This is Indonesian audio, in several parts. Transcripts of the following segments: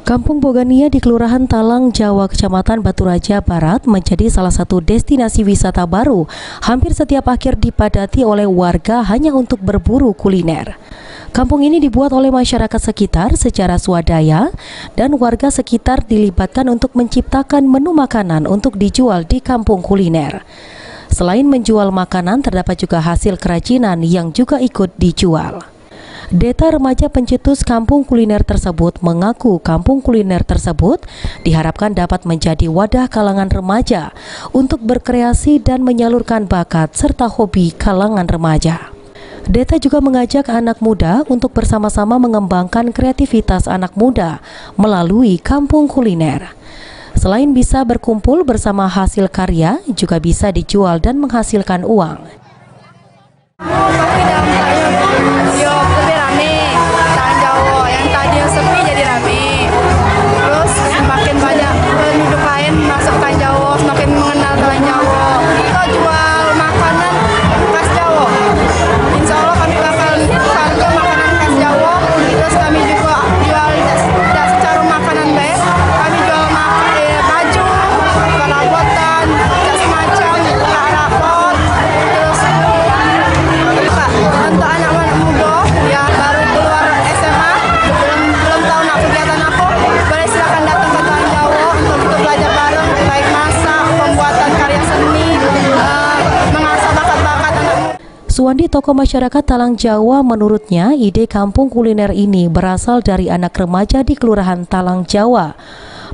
Kampung Bogania di Kelurahan Talang, Jawa, Kecamatan Batu Raja Barat menjadi salah satu destinasi wisata baru. Hampir setiap akhir dipadati oleh warga hanya untuk berburu kuliner. Kampung ini dibuat oleh masyarakat sekitar secara swadaya dan warga sekitar dilibatkan untuk menciptakan menu makanan untuk dijual di kampung kuliner. Selain menjual makanan, terdapat juga hasil kerajinan yang juga ikut dijual. Deta remaja pencetus kampung kuliner tersebut mengaku kampung kuliner tersebut diharapkan dapat menjadi wadah kalangan remaja untuk berkreasi dan menyalurkan bakat serta hobi kalangan remaja. Deta juga mengajak anak muda untuk bersama-sama mengembangkan kreativitas anak muda melalui kampung kuliner. Selain bisa berkumpul bersama hasil karya, juga bisa dijual dan menghasilkan uang. Suwandi, tokoh masyarakat Talang Jawa, menurutnya ide kampung kuliner ini berasal dari anak remaja di Kelurahan Talang Jawa.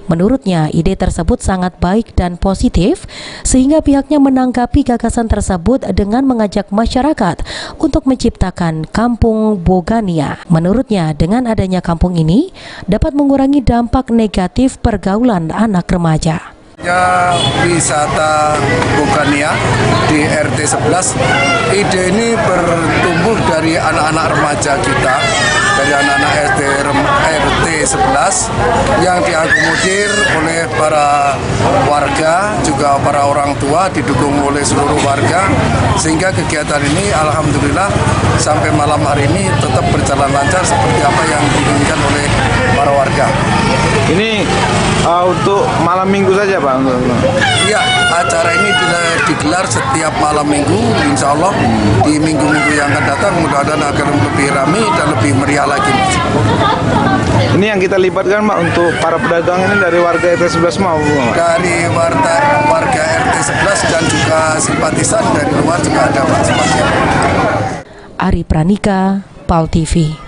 Menurutnya ide tersebut sangat baik dan positif sehingga pihaknya menanggapi gagasan tersebut dengan mengajak masyarakat untuk menciptakan kampung Bogania. Menurutnya dengan adanya kampung ini dapat mengurangi dampak negatif pergaulan anak remaja. Wisata Bogania di RT 11, ide ini bertumbuh dari anak-anak remaja kita, dari anak-anak RT 11 yang diakomodir oleh para warga, juga para orang tua, didukung oleh seluruh warga, sehingga kegiatan ini alhamdulillah sampai malam hari ini tetap berjalan lancar seperti apa yang diinginkan oleh para warga. Ini untuk malam minggu saja Pak? Iya, acara ini digelar setiap malam minggu, insya Allah di minggu-minggu yang akan datang mudah-mudahan akan lebih ramai dan lebih meriah lagi. Ini yang kita libatkan Pak untuk para pedagang ini dari warga RT 11 mau? Dari warga RT 11 dan juga simpatisan dari luar juga ada Pak. Ari Pranika, PAL TV.